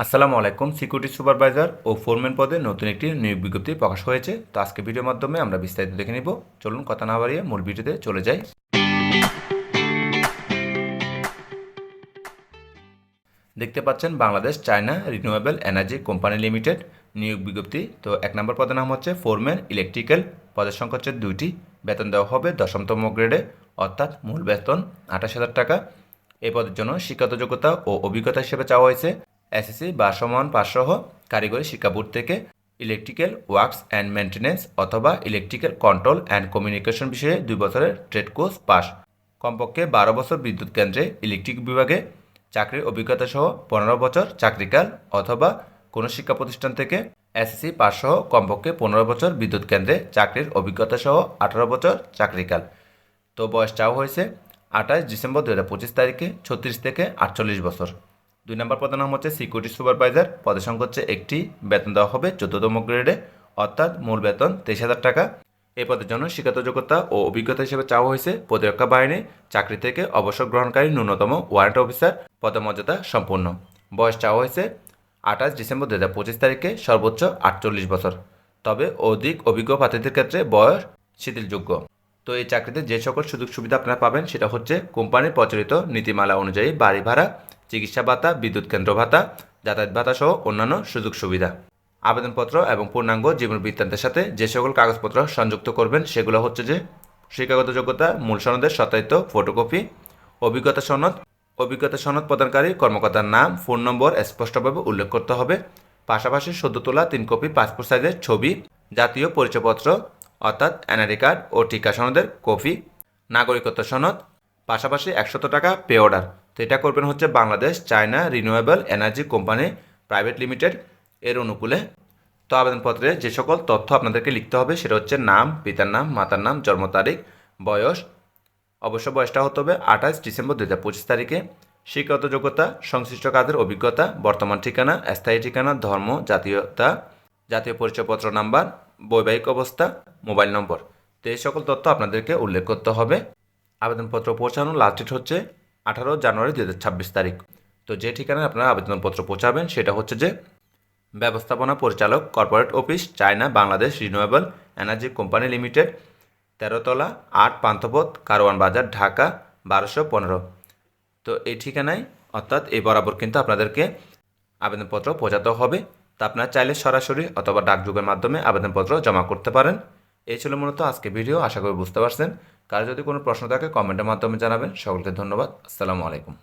আসসালামু আলাইকুম। Security supervisor ও foreman পদে নতুন একটি নিয়োগ বিজ্ঞপ্তি প্রকাশ হয়েছে। তো আজকে ভিডিওর মাধ্যমে আমরা বিস্তারিত দেখে নিব। চলুন কথা না বাড়িয়ে মূল ভিডিওতে চলে যাই। দেখতে পাচ্ছেন Bangladesh China renewable energy company limited নিয়োগ বিজ্ঞপ্তি। তো 1 নম্বর পদের নাম হচ্ছে ফোরম্যান ইলেকট্রিক্যাল, পদের সংখ্যা হচ্ছে 2টি। বেতন দেওয়া হবে 10তম গ্রেডে, অর্থাৎ মূল বেতন 28,000 টাকা। এই পদের জন্য শিক্ষাগত যোগ্যতা ও অভিজ্ঞতা হিসেবে চাওয়া হয়েছে এসএসসি বা সমান পাস সহ কারিগরি শিক্ষা বোর্ড থেকে ইলেকট্রিক্যাল ওয়ার্কস অ্যান্ড মেনটেন্যান্স অথবা ইলেকট্রিক্যাল কন্ট্রোল অ্যান্ড কমিউনিকেশন বিষয়ে 2 বছরের ট্রেড কোর্স পাস, কমপক্ষে 12 বছর বিদ্যুৎ কেন্দ্রে ইলেকট্রিক বিভাগে চাকরির অভিজ্ঞতা সহ 15 বছর চাকরিকাল, অথবা কোনো শিক্ষা প্রতিষ্ঠান থেকে এসএসসি পাস সহ কমপক্ষে 15 বছর বিদ্যুৎ কেন্দ্রে চাকরির অভিজ্ঞতা সহ 18 বছর চাকরিকাল। তো বয়স চাওয়া হয়েছে 28 ডিসেম্বর 2025 তারিখে 36 থেকে 48 বছর। 2 নম্বর পদের নাম হচ্ছে সিকিউরিটি সুপারভাইজার, পদের সংখ্যা হচ্ছে 1টি। বেতন দেওয়া হবে 14তম গ্রেডে, অর্থাৎ মূল বেতন 23,000 টাকা। এই পদের জন্য শিক্ষাগত যোগ্যতা ও অভিজ্ঞতা হিসেবে চাওয়া হয়েছে প্রতিরক্ষা বাহিনী চাকরি থেকে অবসর গ্রহণকারী ন্যূনতম ওয়ারেন্ট অফিসার পদমর্যাদা সম্পন্ন। বয়স চাওয়া হয়েছে 28 ডিসেম্বর 2025 তারিখে সর্বোচ্চ 48 বছর, তবে অধিক অভিজ্ঞ প্রার্থীদের ক্ষেত্রে বয়স শিথিলযোগ্য। তো এই চাকরিতে যে সকল সুযোগ সুবিধা আপনারা পাবেন সেটা হচ্ছে কোম্পানির প্রচলিত নীতিমালা অনুযায়ী বাড়ি ভাড়া, চিকিৎসা ভাতা, বিদ্যুৎ কেন্দ্র ভাতা, যাতায়াত ভাতা সহ অন্যান্য সুযোগ সুবিধা। আবেদনপত্র এবং পূর্ণাঙ্গ জীবন বৃত্তান্তের সাথে যে সকল কাগজপত্র সংযুক্ত করবেন সেগুলো হচ্ছে যে শিক্ষাগত যোগ্যতা, মূল সনদের সত্যায়িত ফটোকপি, অভিজ্ঞতা সনদ প্রদানকারী কর্মকর্তার নাম, ফোন নম্বর স্পষ্টভাবে উল্লেখ করতে হবে। পাশাপাশি সদ্য তোলা 3 কপি পাসপোর্ট সাইজের ছবি, জাতীয় পরিচয়পত্র অর্থাৎ এনআইডি কার্ড ও টিকা সনদের কপি, নাগরিকত্ব সনদ, পাশাপাশি 100 টাকা পে অর্ডার। তো এটা করবেন হচ্ছে Bangladesh China renewable energy company private limited এর অনুকূলে। তো আবেদনপত্রে যে সকল তথ্য আপনাদেরকে লিখতে হবে সেটা হচ্ছে নাম, পিতার নাম, মাতার নাম, জন্ম তারিখ, বয়স, অবশ্য বয়সটা হতে হবে 28 ডিসেম্বর 2025 তারিখে। শিক্ষাগত যোগ্যতা, সংশ্লিষ্ট কাজের অভিজ্ঞতা, বর্তমান ঠিকানা, স্থায়ী ঠিকানা, ধর্ম, জাতীয়তা, জাতীয় পরিচয়পত্র নাম্বার, বৈবাহিক অবস্থা, মোবাইল নম্বর। তো এই সকল তথ্য আপনাদেরকে উল্লেখ করতে হবে। আবেদনপত্র পৌঁছানোর লাস্ট ডেট হচ্ছে 18 জানুয়ারি 2026 তারিখ। তো যে ঠিকানায় আপনারা আবেদনপত্র পৌঁছাবেন সেটা হচ্ছে যে ব্যবস্থাপনা পরিচালক, corporate office, China Bangladesh renewable energy company limited, 13 তলা 8 পান্থপথ, কারওয়ান বাজার, ঢাকা 1215। তো এই ঠিকানায় অর্থাৎ এই বরাবর কিন্তু আপনাদেরকে আবেদনপত্র পৌঁছাতে হবে। তা আপনারা চাইলে সরাসরি অথবা ডাকযোগের মাধ্যমে আবেদনপত্র জমা করতে পারেন। এই ছিল মূলত আজকে ভিডিও, আশা করি বুঝতে পারছেন। কারো যদি কোনো প্রশ্ন থাকে কমেন্টের মাধ্যমে জানাবেন। সকলকে ধন্যবাদ। আসসালামু আলাইকুম।